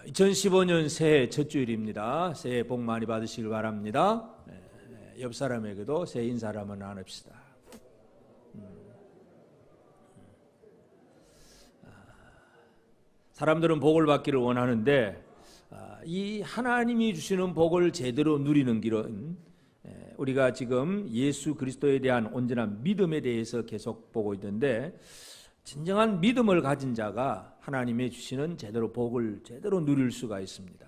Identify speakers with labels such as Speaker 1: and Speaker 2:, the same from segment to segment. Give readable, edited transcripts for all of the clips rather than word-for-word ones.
Speaker 1: 2015년 새해 첫 주일입니다. 새해 복 많이 받으시길 바랍니다. 옆 사람에게도 새해 인사를 한번 나눕시다. 사람들은 복을 받기를 원하는데 이 하나님이 주시는 복을 제대로 누리는 길은 우리가 지금 예수 그리스도에 대한 온전한 믿음에 대해서 계속 보고 있는데, 진정한 믿음을 가진 자가 하나님의 주시는 복을 제대로 누릴 수가 있습니다.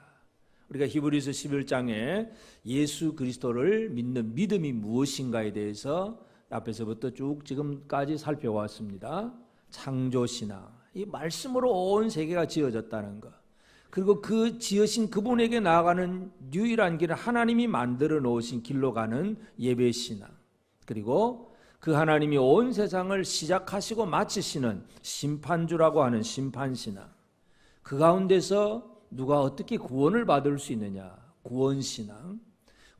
Speaker 1: 우리가 히브리서 11장에 예수 그리스도를 믿는 믿음이 무엇인가에 대해서 앞에서부터 쭉 지금까지 살펴왔습니다. 창조신앙, 이 말씀으로 온 세계가 지어졌다는 것, 그리고 그 지으신 그분에게 나아가는 유일한 길은 하나님이 만들어 놓으신 길로 가는 예배신앙, 그리고 그 하나님이 온 세상을 시작하시고 마치시는 심판주라고 하는 심판신앙, 그 가운데서 누가 어떻게 구원을 받을 수 있느냐, 구원신앙,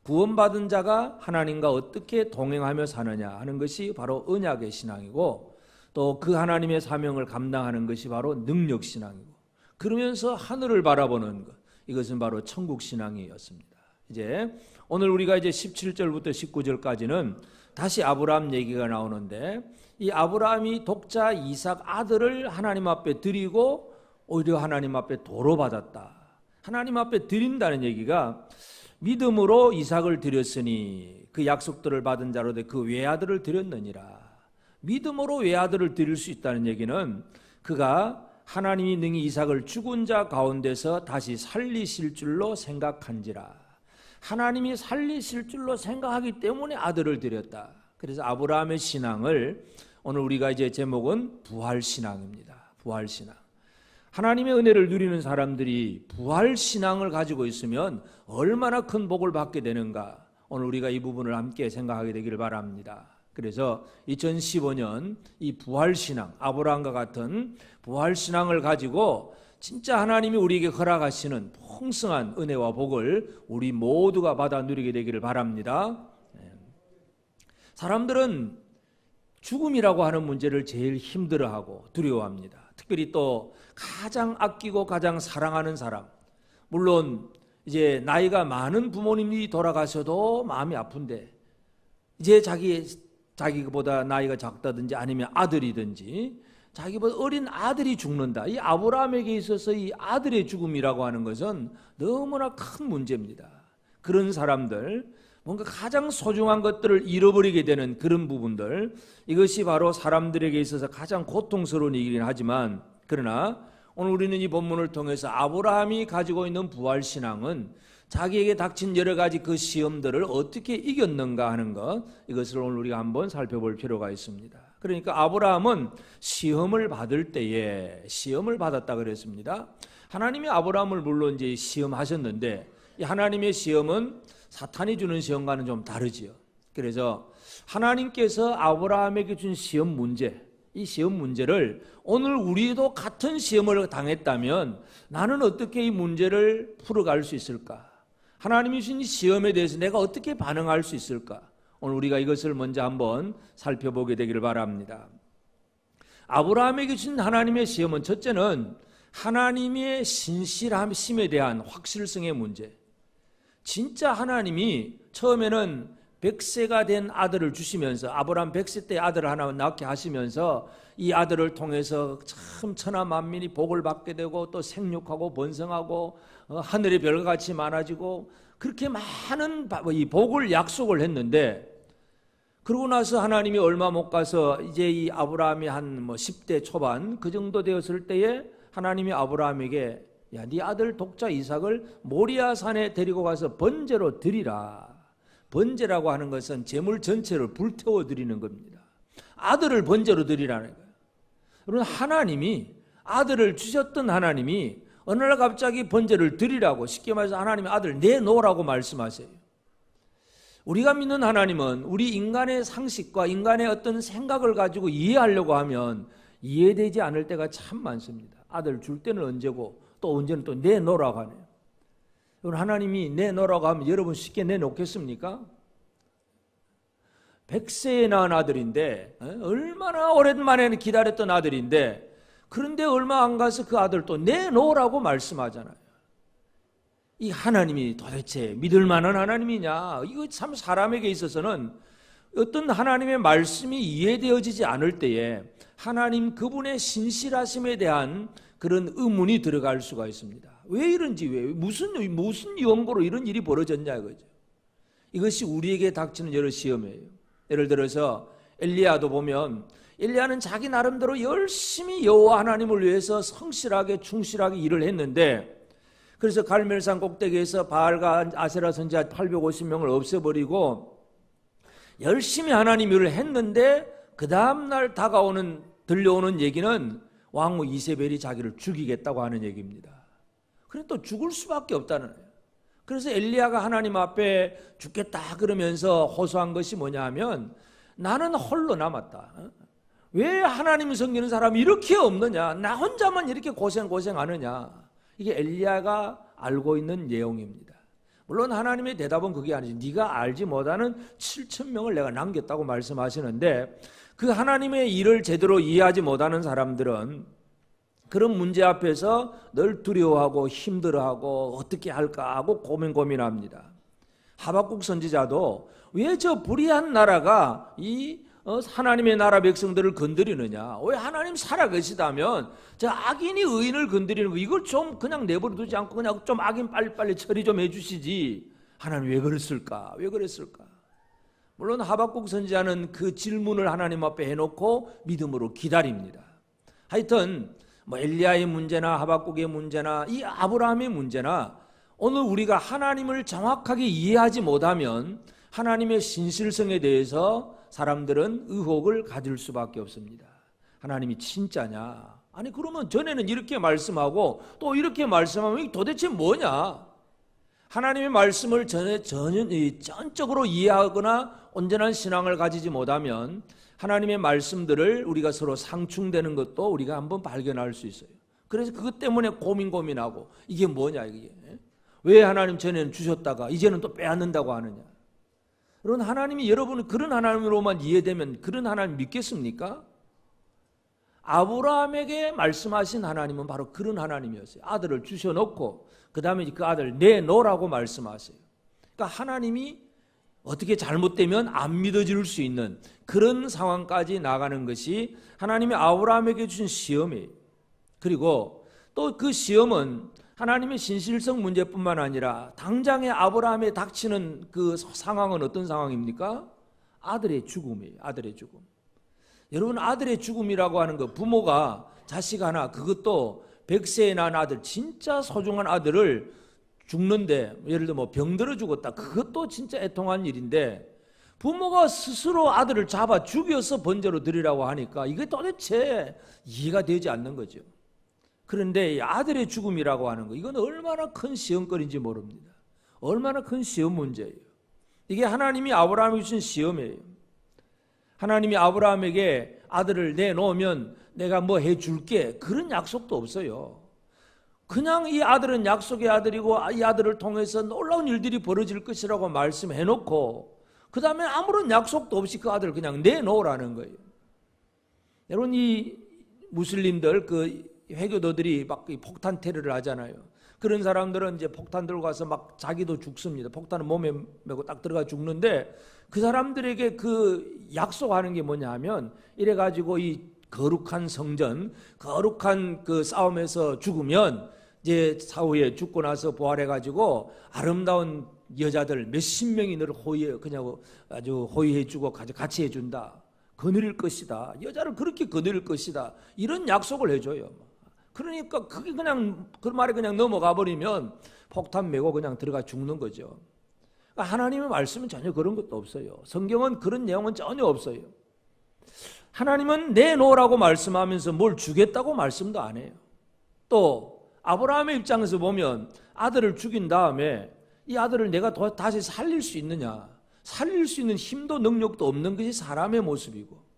Speaker 1: 구원받은 자가 하나님과 어떻게 동행하며 사느냐 하는 것이 바로 언약의 신앙이고, 또 그 하나님의 사명을 감당하는 것이 바로 능력신앙이고, 그러면서 하늘을 바라보는 것, 이것은 바로 천국신앙이었습니다. 이제 오늘 우리가 이제 17절부터 19절까지는 다시 아브라함 얘기가 나오는데, 이 아브라함이 독자 이삭 아들을 하나님 앞에 드리고 오히려 하나님 앞에 도로 받았다. 하나님 앞에 드린다는 얘기가, 믿음으로 이삭을 드렸으니 그 약속들을 받은 자로 돼 그 외아들을 드렸느니라. 믿음으로 외아들을 드릴 수 있다는 얘기는 그가 하나님이 능히 이삭을 죽은 자 가운데서 다시 살리실 줄로 생각한지라. 하나님이 살리실 줄로 생각하기 때문에 아들을 드렸다. 그래서 아브라함의 신앙을 오늘 우리가 이제 제목은 부활신앙입니다. 부활신앙. 하나님의 은혜를 누리는 사람들이 부활신앙을 가지고 있으면 얼마나 큰 복을 받게 되는가, 오늘 우리가 이 부분을 함께 생각하게 되기를 바랍니다. 그래서 2015년 이 부활신앙, 아브라함과 같은 부활신앙을 가지고 진짜 하나님이 우리에게 허락하시는 풍성한 은혜와 복을 우리 모두가 받아 누리게 되기를 바랍니다. 사람들은 죽음이라고 하는 문제를 제일 힘들어하고 두려워합니다. 특별히 또 가장 아끼고 가장 사랑하는 사람, 물론 이제 나이가 많은 부모님이 돌아가셔도 마음이 아픈데, 이제 자기보다 나이가 작다든지 아니면 아들이든지 자기보다 어린 아들이 죽는다. 이 아브라함에게 있어서 이 아들의 죽음이라고 하는 것은 너무나 큰 문제입니다. 그런 사람들, 뭔가 가장 소중한 것들을 잃어버리게 되는 그런 부분들, 이것이 바로 사람들에게 있어서 가장 고통스러운 일이긴 하지만, 그러나 오늘 우리는 이 본문을 통해서 아브라함이 가지고 있는 부활신앙은 자기에게 닥친 여러 가지 그 시험들을 어떻게 이겼는가 하는 것, 이것을 오늘 우리가 한번 살펴볼 필요가 있습니다. 그러니까 아브라함은 시험을 받을 때에 시험을 받았다 그랬습니다. 하나님이 아브라함을 물론 이제 시험하셨는데, 이 하나님의 시험은 사탄이 주는 시험과는 좀 다르지요. 그래서 하나님께서 아브라함에게 준 시험 문제, 이 시험 문제를 오늘 우리도 같은 시험을 당했다면 나는 어떻게 이 문제를 풀어갈 수 있을까? 하나님이 주신 시험에 대해서 내가 어떻게 반응할 수 있을까? 오늘 우리가 이것을 먼저 한번 살펴보게 되기를 바랍니다. 아브라함에게 주신 하나님의 시험은, 첫째는 하나님의 신실함에 대한 확실성의 문제. 진짜 하나님이 처음에는 100세가 된 아들을 주시면서, 아브라함 100세 때 아들을 하나 낳게 하시면서 이 아들을 통해서 참 천하 만민이 복을 받게 되고 또 생육하고 번성하고 하늘의 별과 같이 많아지고, 그렇게 많은 이 복을 약속을 했는데, 그러고 나서 하나님이 얼마 못 가서 이제 이 아브라함이 한 10대 초반 그 정도 되었을 때에 하나님이 아브라함에게, 야, 네 아들 독자 이삭을 모리아 산에 데리고 가서 번제로 드리라. 번제라고 하는 것은 제물 전체를 불태워 드리는 겁니다. 아들을 번제로 드리라는 거예요. 여러분, 하나님이 아들을 주셨던 하나님이 어느 날 갑자기 번제를 드리라고, 쉽게 말해서 하나님의 아들 내놓으라고 말씀하세요. 우리가 믿는 하나님은 우리 인간의 상식과 인간의 어떤 생각을 가지고 이해하려고 하면 이해되지 않을 때가 참 많습니다. 아들 줄 때는 언제고 또 언제는 또 내놓으라고 하네요. 하나님이 내놓으라고 하면 여러분 쉽게 내놓겠습니까? 100세에 낳은 아들인데, 얼마나 오랜만에 기다렸던 아들인데, 그런데 얼마 안 가서 그 아들 또 내놓으라고 말씀하잖아요. 이 하나님이 도대체 믿을 만한 하나님이냐? 이거 참 사람에게 있어서는 어떤 하나님의 말씀이 이해되어지지 않을 때에 하나님 그분의 신실하심에 대한 그런 의문이 들어갈 수가 있습니다. 왜 이런지, 무슨 연고로 이런 일이 벌어졌냐 이거죠. 이것이 우리에게 닥치는 여러 시험이에요. 예를 들어서 엘리야도 보면 엘리야는 자기 나름대로 열심히 여호와 하나님을 위해서 성실하게 충실하게 일을 했는데, 그래서 갈멜산 꼭대기에서 바알과 아세라 선지자 850명을 없애버리고 열심히 하나님 일을 했는데, 그 다음날 들려오는 얘기는 왕후 이세벨이 자기를 죽이겠다고 하는 얘기입니다. 그래 또 죽을 수밖에 없다는 거예요. 그래서 엘리야가 하나님 앞에 죽겠다 그러면서 호소한 것이 뭐냐 하면, 나는 홀로 남았다. 왜 하나님 섬기는 사람이 이렇게 없느냐? 나 혼자만 이렇게 고생하느냐? 이게 엘리야가 알고 있는 내용입니다. 물론 하나님의 대답은 그게 아니지. 네가 알지 못하는 7,000명을 내가 남겼다고 말씀하시는데, 그 하나님의 일을 제대로 이해하지 못하는 사람들은 그런 문제 앞에서 늘 두려워하고 힘들어하고 어떻게 할까 하고 고민합니다. 하박국 선지자도 왜 저 불의한 나라가 이 하나님의 나라 백성들을 건드리느냐? 왜 하나님 살아계시다면 저 악인이 의인을 건드리는 거, 이걸 좀 그냥 내버려 두지 않고 그냥 좀 악인 빨리빨리 처리 좀 해주시지. 하나님 왜 그랬을까? 물론 하박국 선지자는 그 질문을 하나님 앞에 해놓고 믿음으로 기다립니다. 하여튼 엘리야의 문제나 하박국의 문제나 이 아브라함의 문제나, 오늘 우리가 하나님을 정확하게 이해하지 못하면 하나님의 신실성에 대해서 사람들은 의혹을 가질 수밖에 없습니다. 하나님이 진짜냐? 아니 그러면 전에는 이렇게 말씀하고 또 이렇게 말씀하면 이게 도대체 뭐냐? 하나님의 말씀을 전적으로 이해하거나 온전한 신앙을 가지지 못하면 하나님의 말씀들을 우리가 서로 상충되는 것도 우리가 한번 발견할 수 있어요. 그래서 그것 때문에 고민하고 이게 뭐냐, 이게 왜 하나님 전에는 주셨다가 이제는 또 빼앗는다고 하느냐? 그런 하나님이 여러분은 그런 하나님으로만 이해되면 그런 하나님 믿겠습니까? 아브라함에게 말씀하신 하나님은 바로 그런 하나님이었어요. 아들을 주셔놓고 그 다음에 그 아들 내놓으라고 말씀하세요. 그러니까 하나님이 어떻게 잘못되면 안 믿어질 수 있는 그런 상황까지 나가는 것이 하나님이 아브라함에게 주신 시험이에요. 그리고 또 그 시험은 하나님의 신실성 문제뿐만 아니라 당장의 아브라함에 닥치는 그 상황은 어떤 상황입니까? 아들의 죽음이에요. 아들의 죽음. 여러분, 아들의 죽음이라고 하는 거, 부모가 자식 하나, 그것도 100세에 난 아들, 진짜 소중한 아들을 죽는데, 예를 들어 병들어 죽었다, 그것도 진짜 애통한 일인데, 부모가 스스로 아들을 잡아 죽여서 번제로 드리라고 하니까 이게 도대체 이해가 되지 않는 거죠. 그런데 아들의 죽음이라고 하는 거, 이건 얼마나 큰 시험거리인지 모릅니다. 얼마나 큰 시험 문제예요. 이게 하나님이 아브라함에게 주신 시험이에요. 하나님이 아브라함에게 아들을 내놓으면 내가 뭐 해줄게, 그런 약속도 없어요. 그냥 이 아들은 약속의 아들이고 이 아들을 통해서 놀라운 일들이 벌어질 것이라고 말씀해놓고 그 다음에 아무런 약속도 없이 그 아들을 그냥 내놓으라는 거예요. 여러분, 이 무슬림들, 그 회교도들이 막 폭탄 테러를 하잖아요. 그런 사람들은 이제 폭탄 들고 가서 막 자기도 죽습니다. 폭탄을 몸에 메고 딱 들어가 죽는데, 그 사람들에게 그 약속하는 게 뭐냐 하면, 이래가지고 이 거룩한 성전, 거룩한 그 싸움에서 죽으면 이제 사후에 죽고 나서 부활해가지고 아름다운 여자들 몇십 명이 너를 그냥 아주 호의해주고 같이 해준다. 거느릴 것이다. 여자를 그렇게 거느릴 것이다. 이런 약속을 해줘요. 그러니까 그게 그냥 그 말에 그냥 넘어가 버리면 폭탄 메고 그냥 들어가 죽는 거죠. 그러니까 하나님의 말씀은 전혀 그런 것도 없어요. 성경은 그런 내용은 전혀 없어요. 하나님은 내놓으라고 말씀하면서 뭘 주겠다고 말씀도 안 해요. 또 아브라함의 입장에서 보면 아들을 죽인 다음에 이 아들을 내가 다시 살릴 수 있느냐, 살릴 수 있는 힘도 능력도 없는 것이 사람의 모습이고,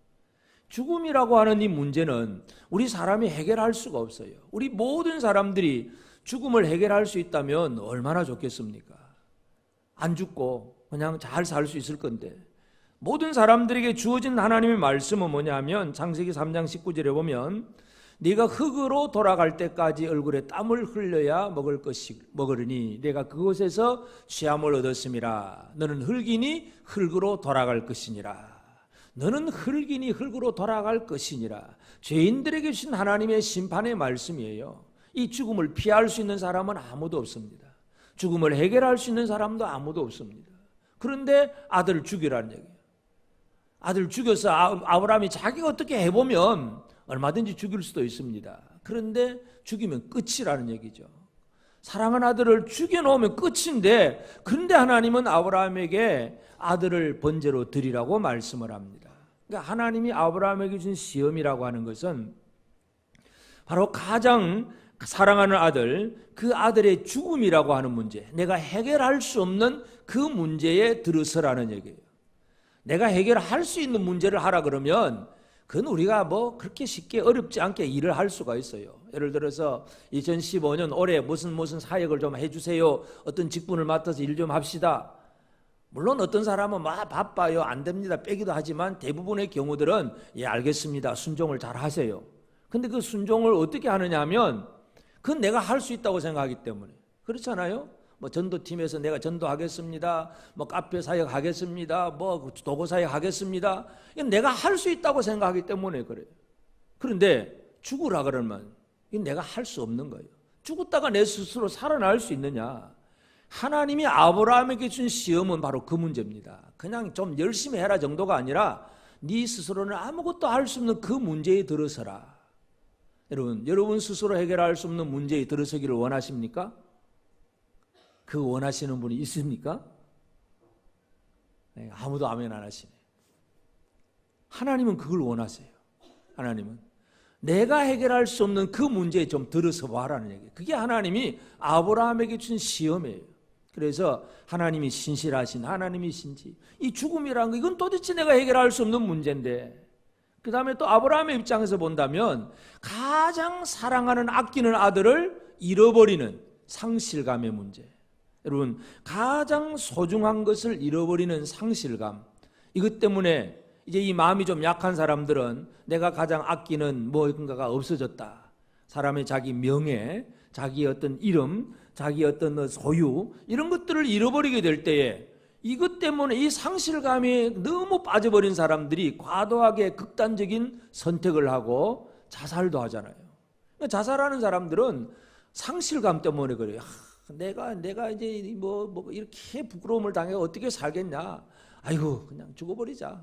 Speaker 1: 죽음이라고 하는 이 문제는 우리 사람이 해결할 수가 없어요. 우리 모든 사람들이 죽음을 해결할 수 있다면 얼마나 좋겠습니까? 안 죽고 그냥 잘 살 수 있을 건데, 모든 사람들에게 주어진 하나님의 말씀은 뭐냐면 창세기 3장 19절에 보면 네가 흙으로 돌아갈 때까지 얼굴에 땀을 흘려야 먹으리니 내가 그곳에서 취함을 얻었음이라. 너는 흙이니 흙으로 돌아갈 것이니라. 너는 흙이니 흙으로 돌아갈 것이니라. 죄인들에게 주신 하나님의 심판의 말씀이에요. 이 죽음을 피할 수 있는 사람은 아무도 없습니다. 죽음을 해결할 수 있는 사람도 아무도 없습니다. 그런데 아들을 죽이라는 얘기예요. 아들을 죽여서 아브라함이 자기가 어떻게 해보면 얼마든지 죽일 수도 있습니다. 그런데 죽이면 끝이라는 얘기죠. 사랑하는 아들을 죽여놓으면 끝인데, 근데 하나님은 아브라함에게 아들을 번제로 드리라고 말씀을 합니다. 그러니까 하나님이 아브라함에게 준 시험이라고 하는 것은 바로 가장 사랑하는 아들, 그 아들의 죽음이라고 하는 문제, 내가 해결할 수 없는 그 문제에 들어서라는 얘기예요. 내가 해결할 수 있는 문제를 하라 그러면 그건 우리가 뭐 그렇게 쉽게 어렵지 않게 일을 할 수가 있어요. 예를 들어서 2015년 올해 무슨 사역을 좀 해주세요. 어떤 직분을 맡아서 일 좀 합시다. 물론 어떤 사람은 막 바빠요, 안 됩니다, 빼기도 하지만 대부분의 경우들은 예 알겠습니다, 순종을 잘 하세요. 근데 그 순종을 어떻게 하느냐 하면 그건 내가 할 수 있다고 생각하기 때문에. 그렇잖아요. 뭐 전도팀에서 내가 전도하겠습니다, 뭐 카페 사역 하겠습니다, 뭐 도고 사역 하겠습니다. 이건 내가 할 수 있다고 생각하기 때문에 그래요. 그런데 죽으라 그러면 이건 내가 할 수 없는 거예요. 죽었다가 내 스스로 살아날 수 있느냐. 하나님이 아브라함에게 준 시험은 바로 그 문제입니다. 그냥 좀 열심히 해라 정도가 아니라 네 스스로는 아무것도 할 수 없는 그 문제에 들어서라. 여러분 스스로 해결할 수 없는 문제에 들어서기를 원하십니까? 그 원하시는 분이 있습니까? 네, 아무도 아멘 안 하시네. 하나님은 그걸 원하세요. 하나님은 내가 해결할 수 없는 그 문제에 좀 들어서 봐라는 얘기예요. 그게 하나님이 아브라함에게 준 시험이에요. 그래서 하나님이 신실하신 하나님이 신지, 이 죽음이라는 거 이건 도대체 내가 해결할 수 없는 문제인데, 그 다음에 또 아브라함의 입장에서 본다면 가장 사랑하는 아끼는 아들을 잃어버리는 상실감의 문제. 여러분, 가장 소중한 것을 잃어버리는 상실감, 이것 때문에 이제 이 마음이 좀 약한 사람들은 내가 가장 아끼는 무엇인가가 없어졌다. 사람의 자기 명예, 자기 어떤 이름, 자기 어떤 소유, 이런 것들을 잃어버리게 될 때에 이것 때문에 이 상실감에 너무 빠져버린 사람들이 과도하게 극단적인 선택을 하고 자살도 하잖아요. 자살하는 사람들은 상실감 때문에 그래요. 내가 이제 뭐 이렇게 부끄러움을 당해 어떻게 살겠냐. 아이고 그냥 죽어버리자.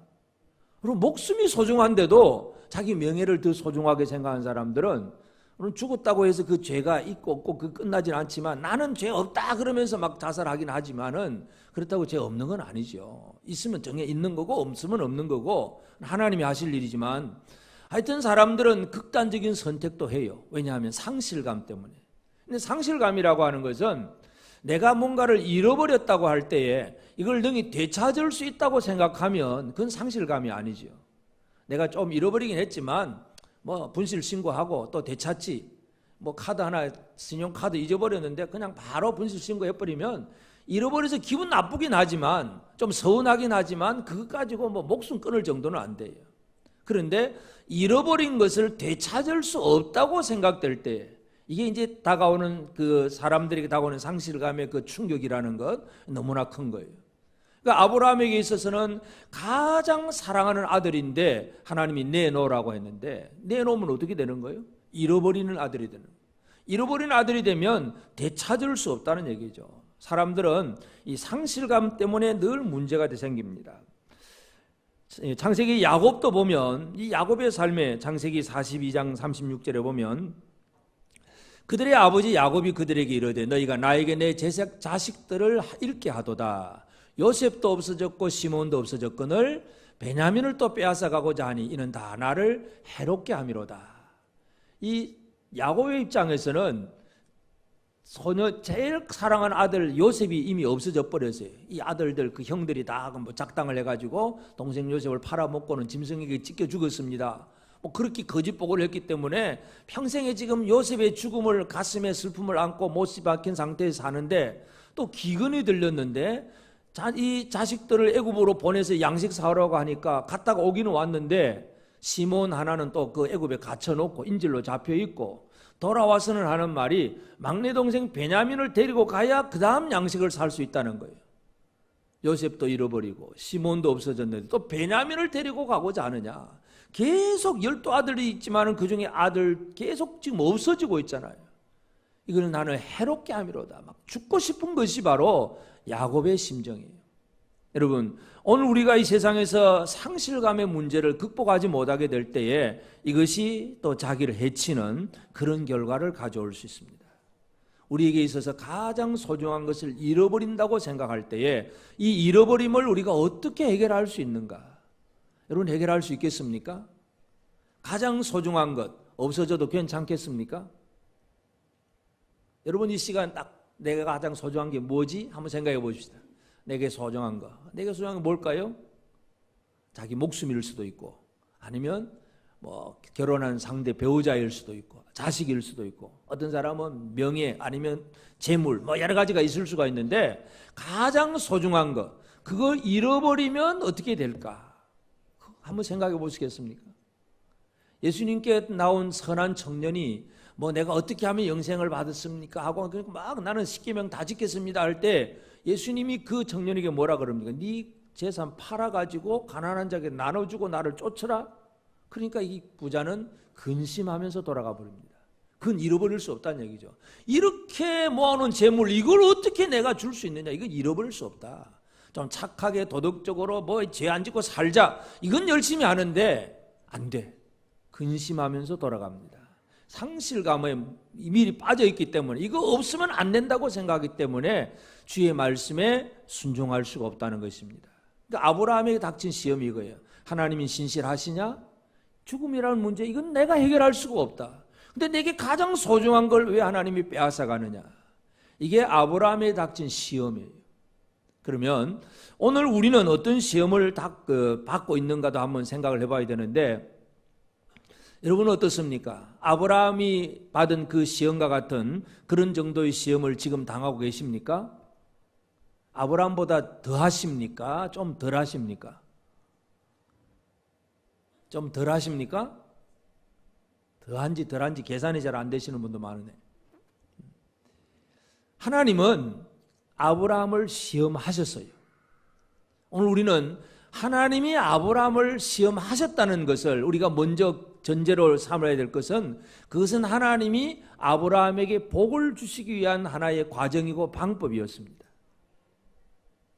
Speaker 1: 그리고 목숨이 소중한데도 자기 명예를 더 소중하게 생각하는 사람들은 죽었다고 해서 그 죄가 있고 없고 그 끝나진 않지만 나는 죄 없다 그러면서 막 자살하긴 하지만은 그렇다고 죄 없는 건 아니죠. 있으면 정해 있는 거고 없으면 없는 거고 하나님이 하실 일이지만, 하여튼 사람들은 극단적인 선택도 해요. 왜냐하면 상실감 때문에. 근데 상실감이라고 하는 것은 내가 뭔가를 잃어버렸다고 할 때에 이걸 능히 되찾을 수 있다고 생각하면 그건 상실감이 아니죠. 내가 좀 잃어버리긴 했지만 뭐 분실 신고하고 또 되찾지, 뭐 카드 하나 신용카드 잊어버렸는데 그냥 바로 분실 신고해버리면 잃어버려서 기분 나쁘긴 하지만 좀 서운하긴 하지만 그것 가지고 뭐 목숨 끊을 정도는 안 돼요. 그런데 잃어버린 것을 되찾을 수 없다고 생각될 때 이게 이제 다가오는 그 사람들에게 다가오는 상실감의 그 충격이라는 것 너무나 큰 거예요. 그러니까 아브라함에게 있어서는 가장 사랑하는 아들인데 하나님이 내놓으라고 했는데 내놓으면 어떻게 되는 거예요? 잃어버리는 아들이 되는 거예요. 잃어버린 아들이 되면 되찾을 수 없다는 얘기죠. 사람들은 이 상실감 때문에 늘 문제가 생깁니다. 창세기 야곱도 보면 이 야곱의 삶에 창세기 42장 36절에 보면 그들의 아버지 야곱이 그들에게 이르되 너희가 나에게 내 자식들을 잃게 하도다. 요셉도 없어졌고 시몬도 없어졌거늘 베냐민을 또 빼앗아가고자 하니 이는 다 나를 해롭게 함이로다. 이 야곱의 입장에서는 제일 사랑하는 아들 요셉이 이미 없어져 버렸어요. 이 아들들 그 형들이 다 뭐 작당을 해가지고 동생 요셉을 팔아먹고는 짐승에게 찢겨 죽었습니다. 뭐 그렇게 거짓복을 했기 때문에 평생에 지금 요셉의 죽음을 가슴에 슬픔을 안고 못이 박힌 상태에서 사는데 또 기근이 들렸는데 이 자식들을 애굽으로 보내서 양식 사오라고 하니까 갔다가 오기는 왔는데 시몬 하나는 또 그 애굽에 갇혀놓고 인질로 잡혀 있고, 돌아와서는 하는 말이 막내 동생 베냐민을 데리고 가야 그 다음 양식을 살 수 있다는 거예요. 요셉도 잃어버리고 시몬도 없어졌는데 또 베냐민을 데리고 가고자 하느냐. 계속 12아들이 있지만 그 중에 아들 계속 지금 없어지고 있잖아요. 이거는 나는 해롭게 함이로다. 막 죽고 싶은 것이 바로 야곱의 심정이에요. 여러분, 오늘 우리가 이 세상에서 상실감의 문제를 극복하지 못하게 될 때에 이것이 또 자기를 해치는 그런 결과를 가져올 수 있습니다. 우리에게 있어서 가장 소중한 것을 잃어버린다고 생각할 때에 이 잃어버림을 우리가 어떻게 해결할 수 있는가? 여러분, 해결할 수 있겠습니까? 가장 소중한 것 없어져도 괜찮겠습니까? 여러분, 이 시간 딱 내가 가장 소중한 게 뭐지? 한번 생각해 보십시다. 내게 소중한 거. 내게 소중한 게 뭘까요? 자기 목숨일 수도 있고, 아니면 뭐 결혼한 상대 배우자일 수도 있고, 자식일 수도 있고, 어떤 사람은 명예 아니면 재물, 뭐 여러 가지가 있을 수가 있는데, 가장 소중한 거, 그걸 잃어버리면 어떻게 될까? 한번 생각해 보시겠습니까? 예수님께 나온 선한 청년이 뭐 내가 어떻게 하면 영생을 받았습니까? 하고 막 나는 십계명 다 지켰습니다 할 때 예수님이 그 청년에게 뭐라 그럽니까? 네 재산 팔아가지고 가난한 자에게 나눠주고 나를 쫓으라. 그러니까 이 부자는 근심하면서 돌아가 버립니다. 그건 잃어버릴 수 없다는 얘기죠. 이렇게 모아놓은 재물 이걸 어떻게 내가 줄 수 있느냐? 이건 잃어버릴 수 없다. 좀 착하게 도덕적으로 뭐 죄 안 짓고 살자. 이건 열심히 하는데 안 돼. 근심하면서 돌아갑니다. 상실감에 미리 빠져있기 때문에 이거 없으면 안 된다고 생각하기 때문에 주의 말씀에 순종할 수가 없다는 것입니다. 그러니까 아브라함에게 닥친 시험이 이거예요. 하나님이 신실하시냐? 죽음이라는 문제, 이건 내가 해결할 수가 없다. 근데 내게 가장 소중한 걸 왜 하나님이 빼앗아가느냐? 이게 아브라함에 닥친 시험이에요. 그러면 오늘 우리는 어떤 시험을 받고 있는가도 한번 생각을 해봐야 되는데, 여러분은 어떻습니까? 아브라함이 받은 그 시험과 같은 그런 정도의 시험을 지금 당하고 계십니까? 아브라함보다 더 하십니까? 좀 덜 하십니까? 좀 덜 하십니까? 더한지 덜한지 계산이 잘 안 되시는 분도 많으네. 하나님은 아브라함을 시험하셨어요. 오늘 우리는 하나님이 아브라함을 시험하셨다는 것을 우리가 먼저 전제로 삼아야 될 것은, 그것은 하나님이 아브라함에게 복을 주시기 위한 하나의 과정이고 방법이었습니다.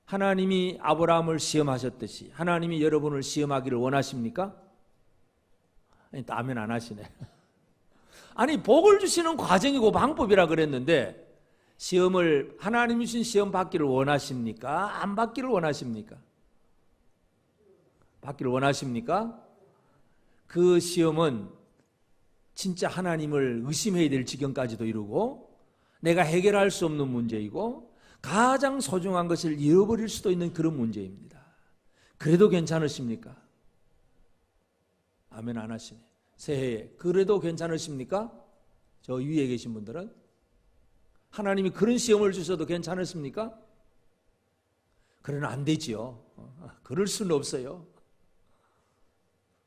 Speaker 1: 하나님이 아브라함을 시험하셨듯이 하나님이 여러분을 시험하기를 원하십니까? 아니, 아멘 안 하시네. 아니, 복을 주시는 과정이고 방법이라 그랬는데, 시험을 하나님이 주신 시험 받기를 원하십니까? 안 받기를 원하십니까? 받기를 원하십니까? 그 시험은 진짜 하나님을 의심해야 될 지경까지도 이루고, 내가 해결할 수 없는 문제이고, 가장 소중한 것을 잃어버릴 수도 있는 그런 문제입니다. 그래도 괜찮으십니까? 아멘 안 하시네. 새해에 그래도 괜찮으십니까? 저 위에 계신 분들은 하나님이 그런 시험을 주셔도 괜찮으십니까? 그러나 안 되지요. 그럴 수는 없어요.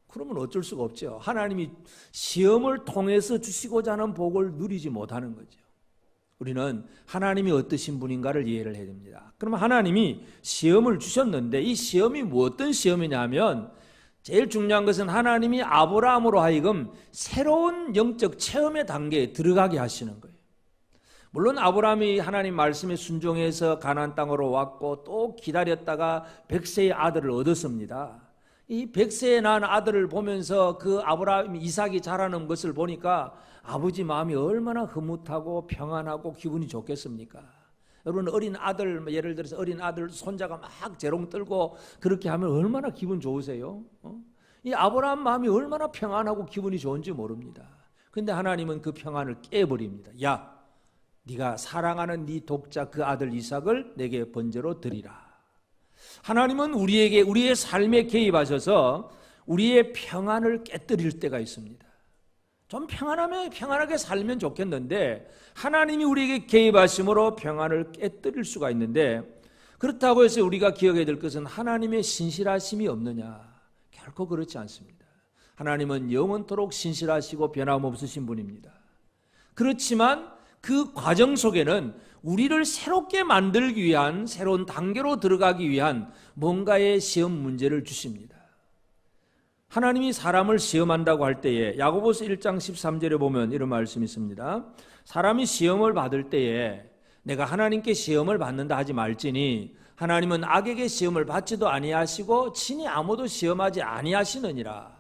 Speaker 1: 그러면 어쩔 수가 없죠. 하나님이 시험을 통해서 주시고자 하는 복을 누리지 못하는 거죠. 우리는 하나님이 어떠신 분인가를 이해를 해야 됩니다. 그러면 하나님이 시험을 주셨는데, 이 시험이 어떤 시험이냐면, 제일 중요한 것은 하나님이 아브라함으로 하여금 새로운 영적 체험의 단계에 들어가게 하시는 거예요. 물론 아브라함이 하나님 말씀에 순종해서 가나안 땅으로 왔고 또 기다렸다가 100세의 아들을 얻었습니다. 이 100세에 낳은 아들을 보면서 그 아브라함 이삭이 자라는 것을 보니까 아버지 마음이 얼마나 흐뭇하고 평안하고 기분이 좋겠습니까? 여러분, 어린 아들, 예를 들어서 어린 아들 손자가 막 재롱 떨고 그렇게 하면 얼마나 기분 좋으세요? 이 아브라함 마음이 얼마나 평안하고 기분이 좋은지 모릅니다. 그런데 하나님은 그 평안을 깨버립니다. 야, 네가 사랑하는 네 독자 그 아들 이삭을 내게 번제로 드리라. 하나님은 우리에게, 우리의 삶에 개입하셔서 우리의 평안을 깨뜨릴 때가 있습니다. 좀 평안하게 살면 좋겠는데, 하나님이 우리에게 개입하심으로 평안을 깨뜨릴 수가 있는데, 그렇다고 해서 우리가 기억해야 될 것은 하나님의 신실하심이 없느냐? 결코 그렇지 않습니다. 하나님은 영원토록 신실하시고 변함없으신 분입니다. 그렇지만 그 과정 속에는 우리를 새롭게 만들기 위한, 새로운 단계로 들어가기 위한 뭔가의 시험 문제를 주십니다. 하나님이 사람을 시험한다고 할 때에 야고보서 1장 13절에 보면 이런 말씀이 있습니다. 사람이 시험을 받을 때에 내가 하나님께 시험을 받는다 하지 말지니 하나님은 악에게 시험을 받지도 아니하시고 친히 아무도 시험하지 아니하시느니라.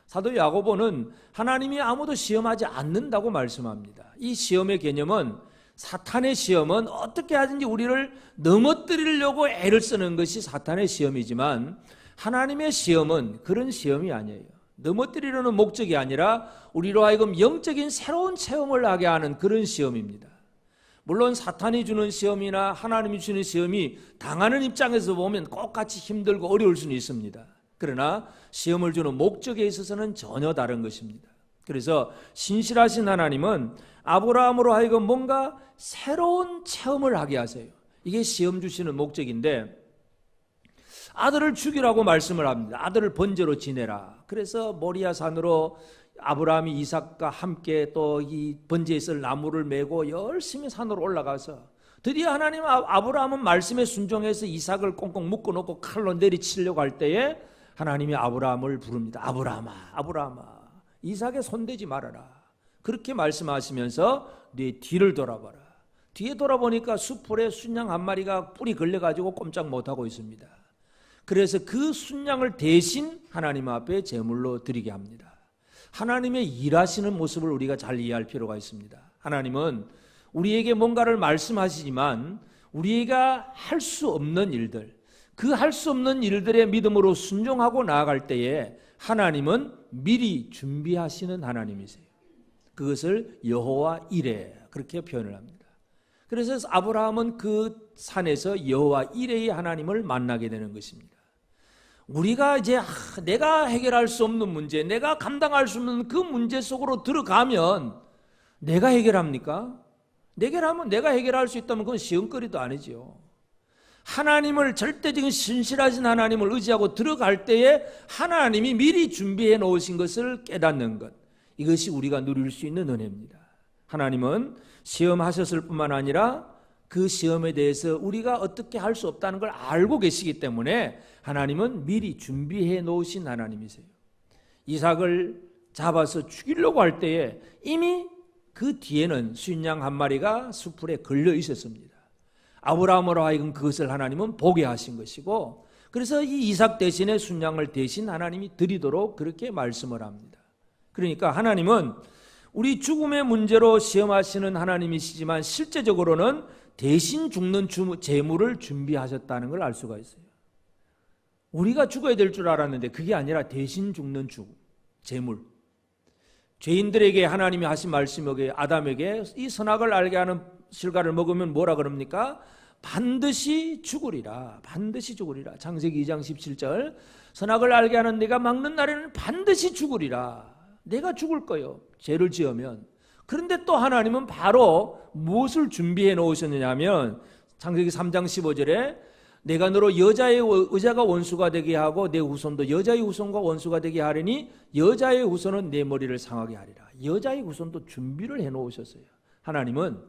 Speaker 1: 사도 야고보는 하나님이 아무도 시험하지 않는다고 말씀합니다. 이 시험의 개념은, 사탄의 시험은 어떻게 하든지 우리를 넘어뜨리려고 애를 쓰는 것이 사탄의 시험이지만, 하나님의 시험은 그런 시험이 아니에요. 넘어뜨리려는 목적이 아니라 우리로 하여금 영적인 새로운 체험을 하게 하는 그런 시험입니다. 물론 사탄이 주는 시험이나 하나님이 주는 시험이 당하는 입장에서 보면 똑같이 힘들고 어려울 수는 있습니다. 그러나 시험을 주는 목적에 있어서는 전혀 다른 것입니다. 그래서 신실하신 하나님은 아브라함으로 하여금 뭔가 새로운 체험을 하게 하세요. 이게 시험 주시는 목적인데, 아들을 죽이라고 말씀을 합니다. 아들을 번제로 지내라. 그래서 모리아 산으로 아브라함이 이삭과 함께 또 이 번제에 쓸 나무를 메고 열심히 산으로 올라가서 드디어 하나님, 아브라함은 말씀에 순종해서 이삭을 꽁꽁 묶어놓고 칼로 내리치려고 할 때에 하나님이 아브라함을 부릅니다. 아브라함아, 아브라함아, 이삭에 손대지 말아라. 그렇게 말씀하시면서 네 뒤를 돌아봐라. 뒤에 돌아보니까 수풀에 순양 한 마리가 뿔이 걸려가지고 꼼짝 못하고 있습니다. 그래서 그 순양을 대신 하나님 앞에 제물로 드리게 합니다. 하나님의 일하시는 모습을 우리가 잘 이해할 필요가 있습니다. 하나님은 우리에게 뭔가를 말씀하시지만 우리가 할 수 없는 일들, 그 할 수 없는 일들의 믿음으로 순종하고 나아갈 때에 하나님은 미리 준비하시는 하나님이세요. 그것을 여호와 이레, 그렇게 표현을 합니다. 그래서 아브라함은 그 산에서 여호와 이레의 하나님을 만나게 되는 것입니다. 우리가 이제 내가 해결할 수 없는 문제, 내가 감당할 수 없는 그 문제 속으로 들어가면 내가 해결합니까? 내가 해결할 수 있다면 그건 시험거리도 아니지요. 하나님을, 절대적인 신실하신 하나님을 의지하고 들어갈 때에 하나님이 미리 준비해 놓으신 것을 깨닫는 것, 이것이 우리가 누릴 수 있는 은혜입니다. 하나님은 시험하셨을 뿐만 아니라 그 시험에 대해서 우리가 어떻게 할 수 없다는 걸 알고 계시기 때문에 하나님은 미리 준비해 놓으신 하나님이세요. 이삭을 잡아서 죽이려고 할 때에 이미 그 뒤에는 순양 한 마리가 수풀에 걸려 있었습니다. 아브라함으로 하여금 그것을 하나님은 보게 하신 것이고, 그래서 이 이삭 대신에 순양을 대신 하나님이 드리도록 그렇게 말씀을 합니다. 그러니까 하나님은 우리 죽음의 문제로 시험하시는 하나님이시지만 실제적으로는 대신 죽는 제물을 준비하셨다는 걸 알 수가 있어요. 우리가 죽어야 될 줄 알았는데 그게 아니라 대신 죽는 제물. 죄인들에게 하나님이 하신 말씀에 아담에게 이 선악을 알게 하는 실과를 먹으면 뭐라 그럽니까? 반드시 죽으리라. 반드시 죽으리라. 창세기 2장 17절. 선악을 알게 하는 내가 막는 날에는 반드시 죽으리라. 내가 죽을 거요, 죄를 지으면. 그런데 또 하나님은 바로 무엇을 준비해 놓으셨느냐 하면 창세기 3장 15절에 내가 너로 여자가 원수가 되게 하고 내 후손도 여자의 후손과 원수가 되게 하리니 여자의 후손은 내 머리를 상하게 하리라. 여자의 후손도 준비를 해 놓으셨어요. 하나님은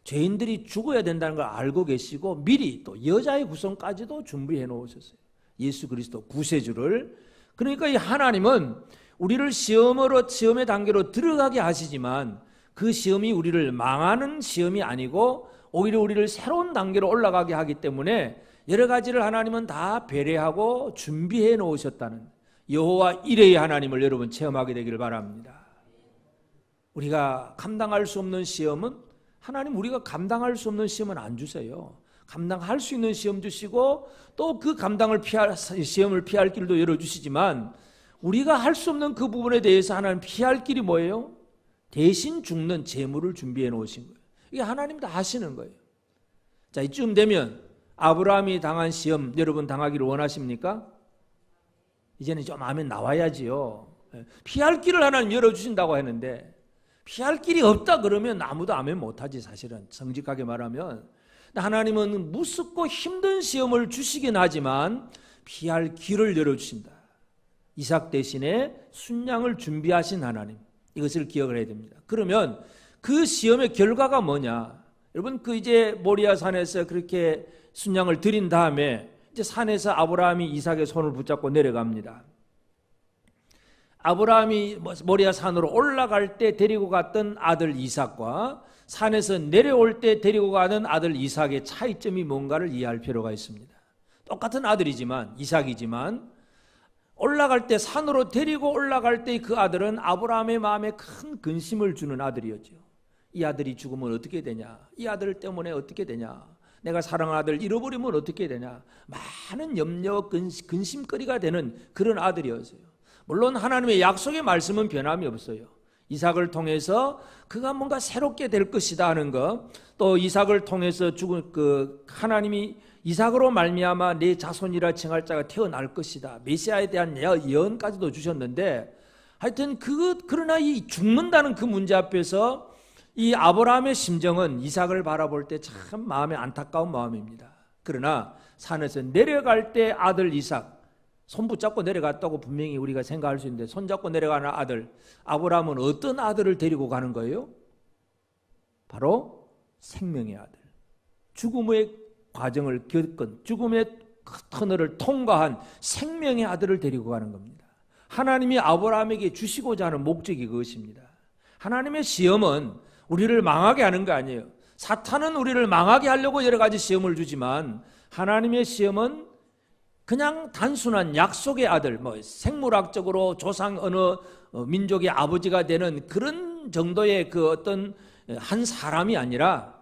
Speaker 1: 죄인들이 죽어야 된다는 걸 알고 계시고 미리 또 여자의 후손까지도 준비해 놓으셨어요. 예수 그리스도 구세주를. 그러니까 이 하나님은 우리를 시험의 단계로 들어가게 하시지만 그 시험이 우리를 망하는 시험이 아니고 오히려 우리를 새로운 단계로 올라가게 하기 때문에 여러 가지를 하나님은 다 배려하고 준비해 놓으셨다는 여호와 이레의 하나님을 여러분 체험하게 되기를 바랍니다. 우리가 감당할 수 없는 시험은 하나님, 우리가 감당할 수 없는 시험은 안 주세요. 감당할 수 있는 시험 주시고 또 그 시험을 피할 길도 열어주시지만 우리가 할 수 없는 그 부분에 대해서 하나님 피할 길이 뭐예요? 대신 죽는 제물을 준비해 놓으신 거예요. 이게 하나님 다 하시는 거예요. 자, 이쯤 되면 아브라함이 당한 시험 여러분 당하기를 원하십니까? 이제는 좀 아멘 나와야지요. 피할 길을 하나님 열어주신다고 했는데 피할 길이 없다 그러면 아무도 아멘 못하지. 사실은 정직하게 말하면 하나님은 무섭고 힘든 시험을 주시긴 하지만 피할 길을 열어주신다. 이삭 대신에 순양을 준비하신 하나님, 이것을 기억을 해야 됩니다. 그러면 그 시험의 결과가 뭐냐? 여러분, 그 이제 모리아 산에서 그렇게 순양을 드린 다음에 이제 산에서 아브라함이 이삭의 손을 붙잡고 내려갑니다. 아브라함이 모리아 산으로 올라갈 때 데리고 갔던 아들 이삭과 산에서 내려올 때 데리고 가는 아들 이삭의 차이점이 뭔가를 이해할 필요가 있습니다. 똑같은 아들이지만, 이삭이지만 올라갈 때, 산으로 데리고 올라갈 때 그 아들은 아브라함의 마음에 큰 근심을 주는 아들이었죠. 이 아들이 죽으면 어떻게 되냐? 이 아들 때문에 어떻게 되냐? 내가 사랑하는 아들 잃어버리면 어떻게 되냐? 많은 염려, 근심거리가 되는 그런 아들이었어요. 물론 하나님의 약속의 말씀은 변함이 없어요. 이삭을 통해서 그가 뭔가 새롭게 될 것이다 하는 것, 또 이삭을 통해서 죽은 하나님이 이삭으로 말미암아 내 자손이라 칭할 자가 태어날 것이다, 메시아에 대한 예언까지도 주셨는데, 하여튼 그러나 이 죽는다는 그 문제 앞에서 이 아브라함의 심정은 이삭을 바라볼 때 참 마음에 안타까운 마음입니다. 그러나 산에서 내려갈 때 아들 이삭 손 붙잡고 내려갔다고 분명히 우리가 생각할 수 있는데, 손잡고 내려가는 아들 아브라함은 어떤 아들을 데리고 가는 거예요? 바로 생명의 아들, 죽음의 과정을 겪은, 죽음의 터널을 통과한 생명의 아들을 데리고 가는 겁니다. 하나님이 아브라함에게 주시고자 하는 목적이 그것입니다. 하나님의 시험은 우리를 망하게 하는 거 아니에요. 사탄은 우리를 망하게 하려고 여러 가지 시험을 주지만, 하나님의 시험은 그냥 단순한 약속의 아들, 생물학적으로 조상 어느 민족의 아버지가 되는 그런 정도의 그 어떤 한 사람이 아니라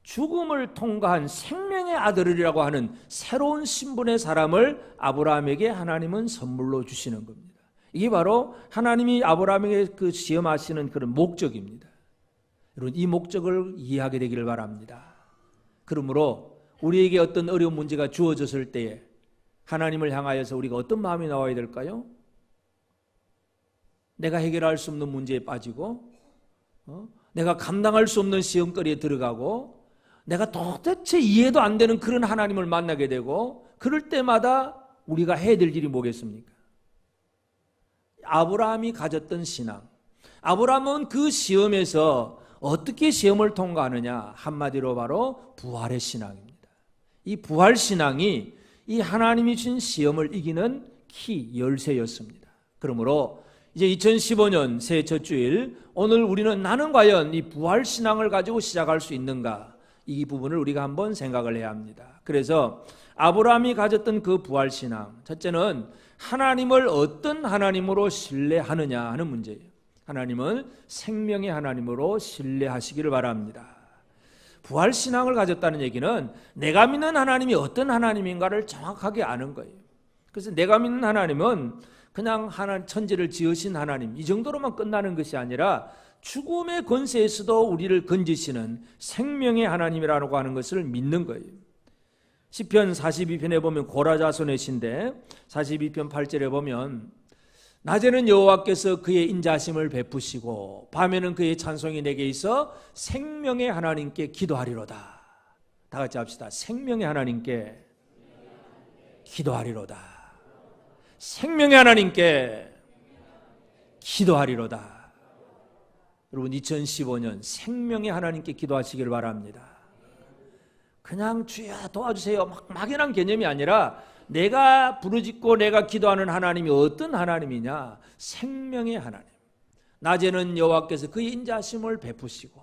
Speaker 1: 죽음을 통과한 생명의 아들이라고 하는 새로운 신분의 사람을 아브라함에게 하나님은 선물로 주시는 겁니다. 이게 바로 하나님이 아브라함에게 그 시험하시는 그런 목적입니다. 여러분, 이 목적을 이해하게 되기를 바랍니다. 그러므로 우리에게 어떤 어려운 문제가 주어졌을 때에 하나님을 향하여서 우리가 어떤 마음이 나와야 될까요? 내가 해결할 수 없는 문제에 빠지고, 내가 감당할 수 없는 시험거리에 들어가고, 내가 도대체 이해도 안 되는 그런 하나님을 만나게 되고, 그럴 때마다 우리가 해야 될 일이 뭐겠습니까? 아브라함이 가졌던 신앙, 아브라함은 그 시험에서 어떻게 시험을 통과하느냐? 한마디로 바로 부활의 신앙입니다. 이 부활 신앙이 이 하나님이 주신 시험을 이기는 키, 열쇠였습니다. 그러므로 이제 2015년 새해 첫 주일, 오늘 우리는 나는 과연 이 부활 신앙을 가지고 시작할 수 있는가? 이 부분을 우리가 한번 생각을 해야 합니다. 그래서 아브라함이 가졌던 그 부활 신앙, 첫째는 하나님을 어떤 하나님으로 신뢰하느냐 하는 문제예요. 하나님은 생명의 하나님으로 신뢰하시기를 바랍니다. 부활 신앙을 가졌다는 얘기는 내가 믿는 하나님이 어떤 하나님인가를 정확하게 아는 거예요. 그래서 내가 믿는 하나님은 그냥 천지를 지으신 하나님, 이 정도로만 끝나는 것이 아니라 죽음의 권세에서도 우리를 건지시는 생명의 하나님이라고 하는 것을 믿는 거예요. 시편 42편에 보면 고라 자손의 시인데 42편 8절에 보면, 낮에는 여호와께서 그의 인자심을 베푸시고 밤에는 그의 찬송이 내게 있어 생명의 하나님께 기도하리로다. 다 같이 합시다. 생명의 하나님께 기도하리로다. 생명의 하나님께 기도하리로다. 여러분, 2015년 생명의 하나님께 기도하시기를 바랍니다. 그냥 주여 도와주세요 막연한 개념이 아니라, 내가 부르짖고 내가 기도하는 하나님이 어떤 하나님이냐? 생명의 하나님. 낮에는 여호와께서 그의 인자심을 베푸시고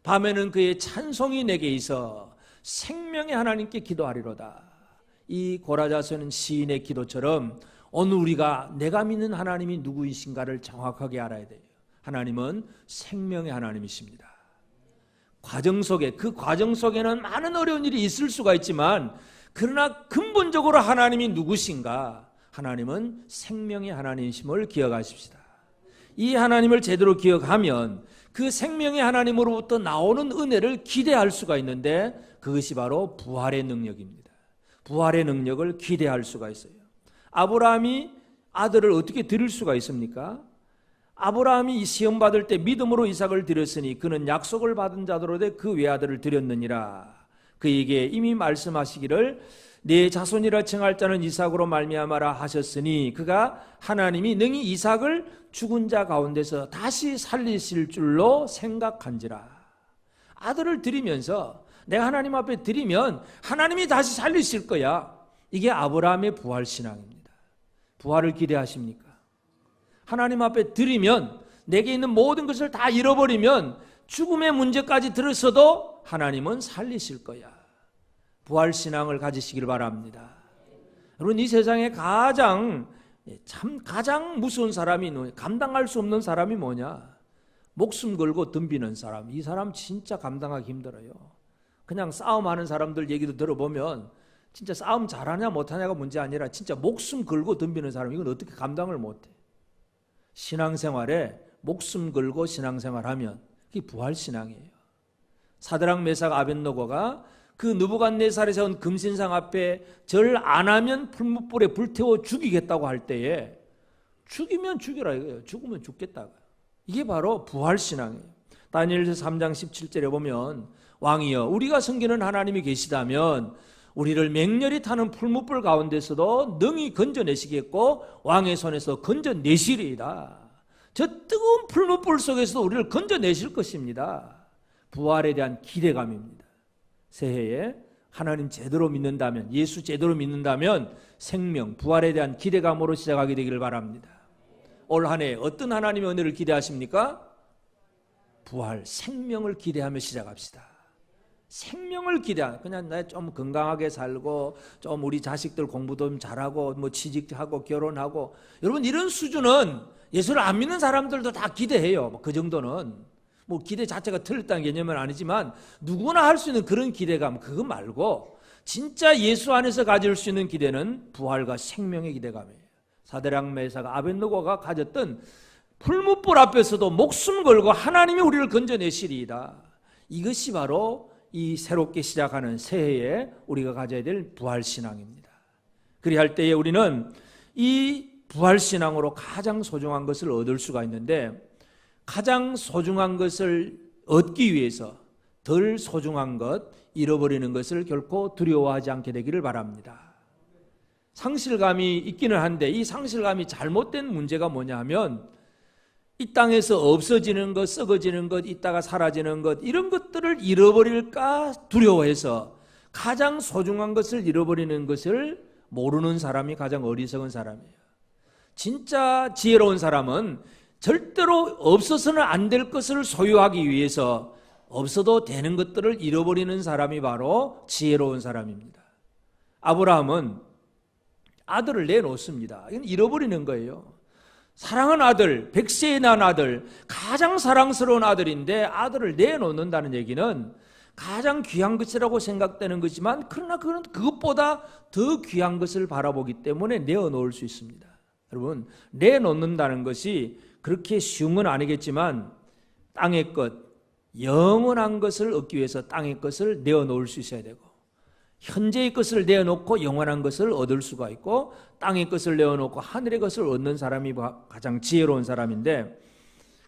Speaker 1: 밤에는 그의 찬송이 내게 있어 생명의 하나님께 기도하리로다. 이 고라자손 시인의 기도처럼 오늘 우리가 내가 믿는 하나님이 누구이신가를 정확하게 알아야 돼요. 하나님은 생명의 하나님이십니다. 그 과정 속에는 많은 어려운 일이 있을 수가 있지만, 그러나 근본적으로 하나님이 누구신가? 하나님은 생명의 하나님이심을 기억하십시다. 이 하나님을 제대로 기억하면 그 생명의 하나님으로부터 나오는 은혜를 기대할 수가 있는데, 그것이 바로 부활의 능력입니다. 부활의 능력을 기대할 수가 있어요. 아브라함이 아들을 어떻게 드릴 수가 있습니까? 아브라함이 이 시험 받을 때 믿음으로 이삭을 드렸으니 그는 약속을 받은 자들로 그 외아들을 드렸느니라. 그에게 이미 말씀하시기를 내 자손이라 칭할 자는 이삭으로 말미암아라 하셨으니 그가 하나님이 능히 이삭을 죽은 자 가운데서 다시 살리실 줄로 생각한지라. 아들을 드리면서 내가 하나님 앞에 드리면 하나님이 다시 살리실 거야. 이게 아브라함의 부활 신앙입니다. 부활을 기대하십니까? 하나님 앞에 드리면 내게 있는 모든 것을 다 잃어버리면 죽음의 문제까지 들었어도 하나님은 살리실 거야. 부활 신앙을 가지시길 바랍니다. 여러분, 이 세상에 가장 무서운 사람이, 감당할 수 없는 사람이 뭐냐? 목숨 걸고 덤비는 사람. 이 사람 진짜 감당하기 힘들어요. 그냥 싸움하는 사람들 얘기도 들어보면 진짜 싸움 잘하냐 못하냐가 문제 아니라 진짜 목숨 걸고 덤비는 사람, 이건 어떻게 감당을 못해? 신앙생활에 목숨 걸고 신앙생활하면 그게 부활신앙이에요. 사드락 메삭 아벳노고가 그 느부갓네살에 세운 금신상 앞에 절 안 하면 풀무불에 불태워 죽이겠다고 할 때에 죽이면 죽여라 이거예요. 죽으면 죽겠다. 이게 바로 부활신앙이에요. 다니엘서 3장 17절에 보면 왕이여 우리가 섬기는 하나님이 계시다면 우리를 맹렬히 타는 풀무불 가운데서도 능히 건져내시겠고 왕의 손에서 건져내시리이다. 저 뜨거운 풀무불 속에서도 우리를 건져내실 것입니다. 부활에 대한 기대감입니다. 새해에 하나님 제대로 믿는다면, 예수 제대로 믿는다면 생명, 부활에 대한 기대감으로 시작하게 되기를 바랍니다. 올 한 해 어떤 하나님의 은혜를 기대하십니까? 부활, 생명을 기대하며 시작합시다. 생명을 기대하는, 그냥 나 좀 건강하게 살고 좀 우리 자식들 공부도 좀 잘하고 뭐 취직하고 결혼하고, 여러분 이런 수준은 예수를 안 믿는 사람들도 다 기대해요. 그 정도는 뭐 기대 자체가 틀렸다는 개념은 아니지만 누구나 할 수 있는 그런 기대감, 그거 말고 진짜 예수 안에서 가질 수 있는 기대는 부활과 생명의 기대감이에요. 사드락 메삭 아벳노고가 가졌던 풀무불 앞에서도 목숨 걸고 하나님이 우리를 건져내시리이다. 이것이 바로 이 새롭게 시작하는 새해에 우리가 가져야 될 부활신앙입니다. 그리할 때에 우리는 이 부활신앙으로 가장 소중한 것을 얻을 수가 있는데, 가장 소중한 것을 얻기 위해서 덜 소중한 것, 잃어버리는 것을 결코 두려워하지 않게 되기를 바랍니다. 상실감이 있기는 한데 이 상실감이 잘못된 문제가 뭐냐 하면 이 땅에서 없어지는 것, 썩어지는 것, 있다가 사라지는 것, 이런 것들을 잃어버릴까 두려워해서 가장 소중한 것을 잃어버리는 것을 모르는 사람이 가장 어리석은 사람이에요. 진짜 지혜로운 사람은 절대로 없어서는 안 될 것을 소유하기 위해서 없어도 되는 것들을 잃어버리는 사람이 바로 지혜로운 사람입니다. 아브라함은 아들을 내놓습니다. 이건 잃어버리는 거예요. 사랑하는 아들, 100세에 난 아들, 가장 사랑스러운 아들인데 아들을 내놓는다는 얘기는 가장 귀한 것이라고 생각되는 거지만, 그러나 그건 그것보다 더 귀한 것을 바라보기 때문에 내어놓을 수 있습니다. 여러분, 내놓는다는 것이 그렇게 쉬운 건 아니겠지만 땅의 것, 영원한 것을 얻기 위해서 땅의 것을 내어놓을 수 있어야 되고, 현재의 것을 내어놓고 영원한 것을 얻을 수가 있고, 땅의 것을 내어놓고 하늘의 것을 얻는 사람이 가장 지혜로운 사람인데,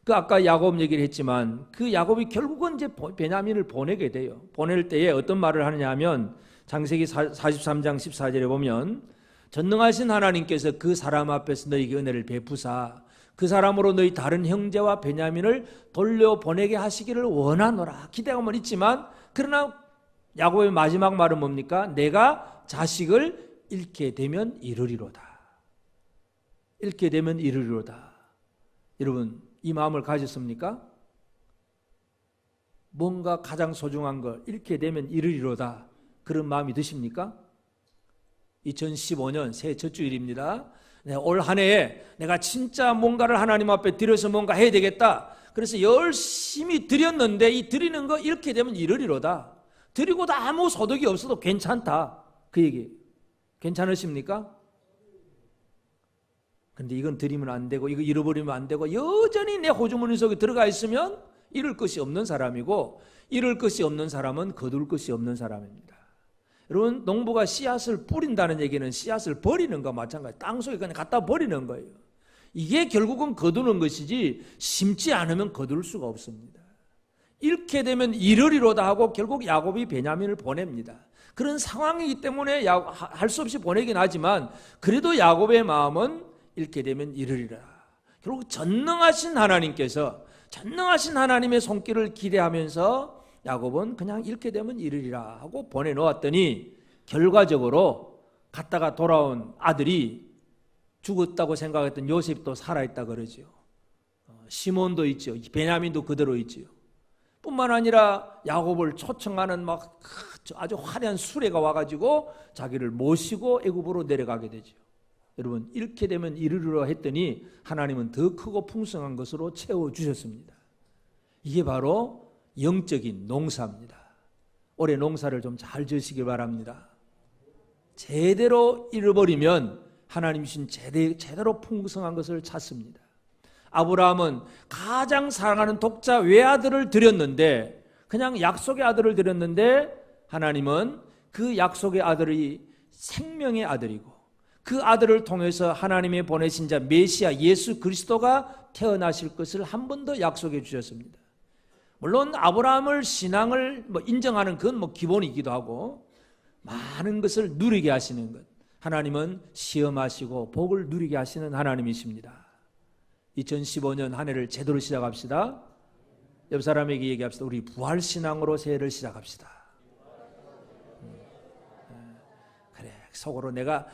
Speaker 1: 그 아까 야곱 얘기를 했지만 그 야곱이 결국은 이제 베냐민을 보내게 돼요. 보낼 때에 어떤 말을 하느냐 하면 창세기 43장 14절에 보면 전능하신 하나님께서 그 사람 앞에서 너희에게 은혜를 베푸사 그 사람으로 너희 다른 형제와 베냐민을 돌려보내게 하시기를 원하노라. 기대감은 있지만, 그러나 야곱의 마지막 말은 뭡니까? 내가 자식을 잃게 되면 이르리로다. 잃게 되면 이르리로다. 여러분, 이 마음을 가졌습니까? 뭔가 가장 소중한 걸 잃게 되면 이르리로다. 그런 마음이 드십니까? 2015년 새해 첫 주일입니다. 올 한 해에 내가 진짜 뭔가를 하나님 앞에 드려서 뭔가 해야 되겠다. 그래서 열심히 드렸는데 이 드리는 거 잃게 되면 이르리로다. 드리고도 아무 소득이 없어도 괜찮다. 그 얘기. 괜찮으십니까? 근데 이건 드리면 안 되고 이거 잃어버리면 안 되고 여전히 내 호주머니 속에 들어가 있으면 잃을 것이 없는 사람이고, 잃을 것이 없는 사람은 거둘 것이 없는 사람입니다. 여러분, 농부가 씨앗을 뿌린다는 얘기는 씨앗을 버리는 것과 마찬가지, 땅속에 그냥 갖다 버리는 거예요. 이게 결국은 거두는 것이지 심지 않으면 거둘 수가 없습니다. 잃게 되면 잃으리로다 하고 결국 야곱이 베냐민을 보냅니다. 그런 상황이기 때문에 할 수 없이 보내긴 하지만 그래도 야곱의 마음은 잃게 되면 잃으리라. 결국 전능하신 하나님의 손길을 기대하면서 야곱은 그냥 잃게 되면 잃으리라 하고 보내놓았더니 결과적으로 갔다가 돌아온 아들이 죽었다고 생각했던 요셉도 살아있다 그러죠. 시몬도 있죠. 베냐민도 그대로 있죠. 뿐만 아니라 야곱을 초청하는 막 아주 화려한 수레가 와가지고 자기를 모시고 애굽으로 내려가게 되죠. 여러분, 잃게 되면 이르리라 했더니 하나님은 더 크고 풍성한 것으로 채워주셨습니다. 이게 바로 영적인 농사입니다. 올해 농사를 좀 잘 지으시길 바랍니다. 제대로 잃어버리면 하나님 주신 제대로 풍성한 것을 찾습니다. 아브라함은 가장 사랑하는 독자 외아들을 드렸는데, 그냥 약속의 아들을 드렸는데 하나님은 그 약속의 아들이 생명의 아들이고 그 아들을 통해서 하나님의 보내신 자 메시아 예수 그리스도가 태어나실 것을 한 번 더 약속해 주셨습니다. 물론 아브라함을 신앙을 인정하는 그건 기본이기도 하고 많은 것을 누리게 하시는 것, 하나님은 시험하시고 복을 누리게 하시는 하나님이십니다. 2015년 한 해를 제대로 시작합시다. 옆 사람에게 얘기합시다. 우리 부활신앙으로 새해를 시작합시다. 그래, 속으로 내가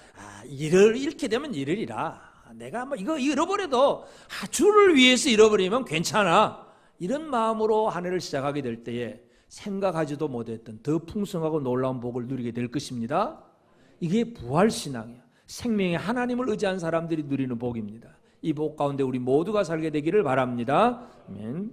Speaker 1: 잃게 되면 잃으리라, 내가 이거 잃어버려도 주를 위해서 잃어버리면 괜찮아, 이런 마음으로 한 해를 시작하게 될 때에 생각하지도 못했던 더 풍성하고 놀라운 복을 누리게 될 것입니다. 이게 부활신앙이야. 생명의 하나님을 의지한 사람들이 누리는 복입니다. 이 복 가운데 우리 모두가 살게 되기를 바랍니다. 아멘.